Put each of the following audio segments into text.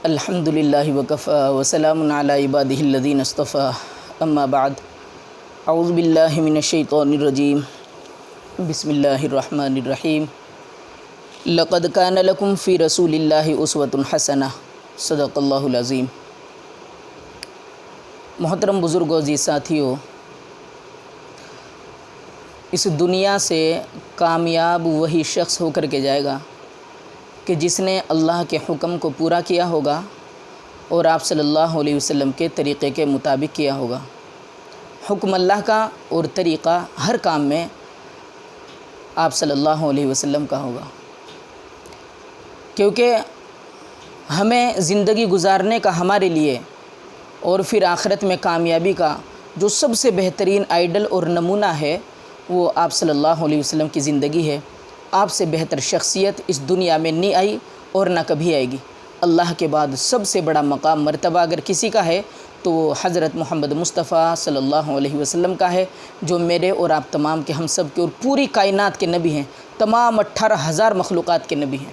الحمدللہ وکفی وسلام علی عبادہ الذین اصطفی اما بعد اعوذ باللہ من الشیطان الرجیم بسم اللہ الرحمن الرحیم لقد کان لکم فی رسول اللہ اسوۃ حسنہ صدق اللہ العظیم۔ محترم بزرگوں عزیز ساتھیوں، اس دنیا سے کامیاب وہی شخص ہو کر کے جائے گا کہ جس نے اللہ کے حکم کو پورا کیا ہوگا اور آپ صلی اللہ علیہ وسلم کے طریقے کے مطابق کیا ہوگا۔ حکم اللہ کا اور طریقہ ہر کام میں آپ صلی اللہ علیہ وسلم کا ہوگا، کیونکہ ہمیں زندگی گزارنے کا ہمارے لیے اور پھر آخرت میں کامیابی کا جو سب سے بہترین آئیڈل اور نمونہ ہے وہ آپ صلی اللہ علیہ وسلم کی زندگی ہے۔ آپ سے بہتر شخصیت اس دنیا میں نہیں آئی اور نہ کبھی آئے گی۔ اللہ کے بعد سب سے بڑا مقام مرتبہ اگر کسی کا ہے تو وہ حضرت محمد مصطفیٰ صلی اللہ علیہ وسلم کا ہے، جو میرے اور آپ تمام کے، ہم سب کے اور پوری کائنات کے نبی ہیں، تمام 18,000 مخلوقات کے نبی ہیں۔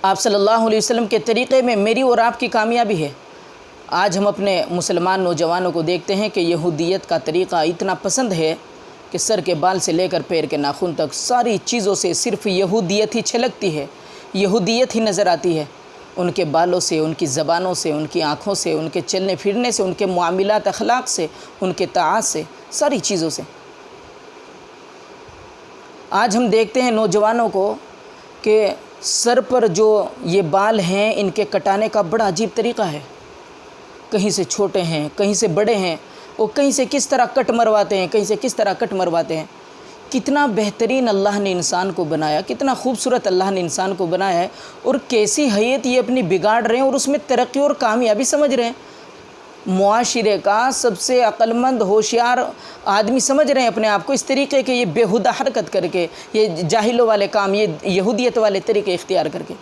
آپ صلی اللہ علیہ وسلم کے طریقے میں میری اور آپ کی کامیابی ہے۔ آج ہم اپنے مسلمان نوجوانوں کو دیکھتے ہیں کہ یہودیت کا طریقہ اتنا پسند ہے کہ سر کے بال سے لے کر پیر کے ناخن تک ساری چیزوں سے صرف یہودیت ہی چھلکتی ہے، یہودیت ہی نظر آتی ہے۔ ان کے بالوں سے، ان کی زبانوں سے، ان کی آنکھوں سے، ان کے چلنے پھرنے سے، ان کے معاملات اخلاق سے، ان کے طاعات سے، ساری چیزوں سے۔ آج ہم دیکھتے ہیں نوجوانوں کو کہ سر پر جو یہ بال ہیں ان کے کٹانے کا بڑا عجیب طریقہ ہے، کہیں سے چھوٹے ہیں، کہیں سے بڑے ہیں، اور کہیں سے کس طرح کٹ مرواتے ہیں، کہیں سے کس طرح کٹ مرواتے ہیں۔ کتنا بہترین اللہ نے انسان کو بنایا، کتنا خوبصورت اللہ نے انسان کو بنایا ہے، اور کیسی حیت یہ اپنی بگاڑ رہے ہیں اور اس میں ترقی اور کامیابی سمجھ رہے ہیں۔ معاشرے کا سب سے عقل مند ہوشیار آدمی سمجھ رہے ہیں اپنے آپ کو، اس طریقے کے یہ بیہودہ حرکت کر کے، یہ جاہلوں والے کام، یہ یہودیت والے طریقے اختیار کر کے۔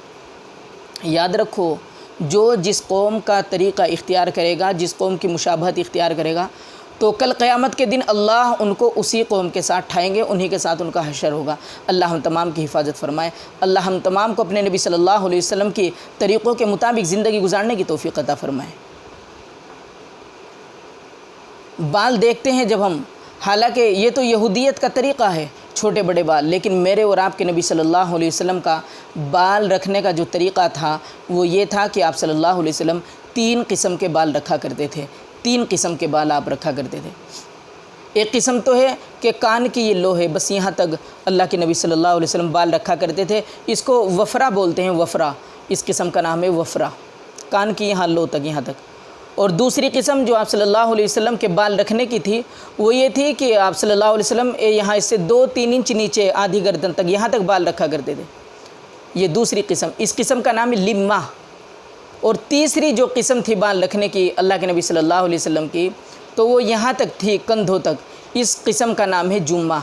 یاد رکھو، جو جس قوم کا طریقہ اختیار کرے گا، جس قوم کی مشابہت اختیار کرے گا، تو کل قیامت کے دن اللہ ان کو اسی قوم کے ساتھ ٹھائیں گے، انہی کے ساتھ ان کا حشر ہوگا۔ اللہ ہم تمام کی حفاظت فرمائے۔ اللہ ہم تمام کو اپنے نبی صلی اللہ علیہ وسلم کی طریقوں کے مطابق زندگی گزارنے کی توفیق عطا فرمائے۔ بال دیکھتے ہیں جب ہم، حالانکہ یہ تو یہودیت کا طریقہ ہے، چھوٹے بڑے بال، لیکن میرے اور آپ کے نبی صلی اللہ علیہ وسلم کا بال رکھنے کا جو طریقہ تھا وہ یہ تھا کہ آپ صلی اللہ علیہ وسلم 3 قسم کے بال رکھا کرتے تھے۔ 3 قسم کے بال آپ رکھا کرتے تھے۔ ایک قسم تو ہے کہ کان کی یہ لو ہے، بس یہاں تک اللہ کے نبی صلی اللہ علیہ وسلم بال رکھا کرتے تھے۔ اس کو وفرا بولتے ہیں، وفرا، اس قسم کا نام ہے وفرا، کان کی یہاں لو تک، یہاں تک۔ اور دوسری قسم جو آپ صلی اللہ علیہ وسلم کے بال رکھنے کی تھی وہ یہ تھی کہ آپ صلی اللہ علیہ وسلم یہاں اس سے 2-3 انچ نیچے، آدھی گردن تک، یہاں تک بال رکھا کرتے تھے۔ یہ دوسری قسم، اس قسم کا نام ہے لمہ۔ اور تیسری جو قسم تھی بال رکھنے کی اللہ کے نبی صلی اللہ علیہ وسلم کی، تو وہ یہاں تک تھی، کندھوں تک۔ اس قسم کا نام ہے جمہ۔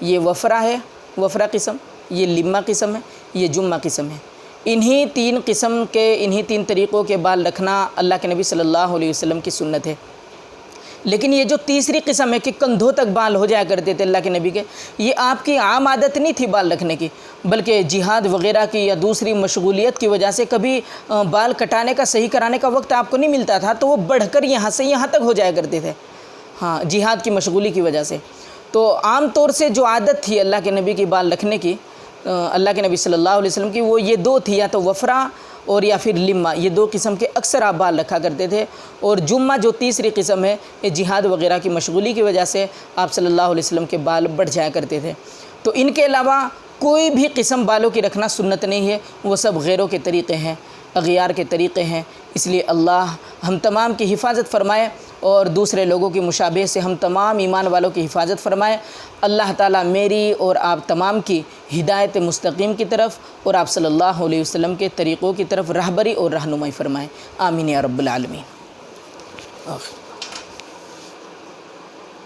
یہ وفرا ہے، وفرا قسم، یہ لمہ قسم ہے، یہ جمہ قسم ہے۔ انہی 3 قسم کے، انہی 3 طریقوں کے بال رکھنا اللہ کے نبی صلی اللہ علیہ وسلم کی سنت ہے۔ لیکن یہ جو تیسری قسم ہے کہ کندھوں تک بال ہو جایا کرتے تھے اللہ کے نبی کے، یہ آپ کی عام عادت نہیں تھی بال رکھنے کی، بلکہ جہاد وغیرہ کی یا دوسری مشغولیت کی وجہ سے کبھی بال کٹانے کا، صحیح کرانے کا وقت آپ کو نہیں ملتا تھا، تو وہ بڑھ کر یہاں سے یہاں تک ہو جایا کرتے تھے، ہاں، جہاد کی مشغولی کی وجہ سے۔ تو عام طور سے جو عادت تھی اللہ کے نبی کی بال رکھنے کی، اللہ کے نبی صلی اللہ علیہ وسلم کی، وہ یہ 2 تھی، یا تو وفرا اور یا پھر لمہ۔ یہ 2 قسم کے اکثر آپ بال رکھا کرتے تھے۔ اور جمہ جو تیسری قسم ہے، یہ جہاد وغیرہ کی مشغولی کی وجہ سے آپ صلی اللہ علیہ وسلم کے بال بڑھ جایا کرتے تھے۔ تو ان کے علاوہ کوئی بھی قسم بالوں کی رکھنا سنت نہیں ہے، وہ سب غیروں کے طریقے ہیں، اغیار کے طریقے ہیں۔ اس لیے اللہ ہم تمام کی حفاظت فرمائے اور دوسرے لوگوں کی مشابہ سے ہم تمام ایمان والوں کی حفاظت فرمائے۔ اللہ تعالیٰ میری اور آپ تمام کی ہدایت مستقیم کی طرف اور آپ صلی اللہ علیہ وسلم کے طریقوں کی طرف رہبری اور رہنمائی فرمائے۔ آمین یا رب العالمین۔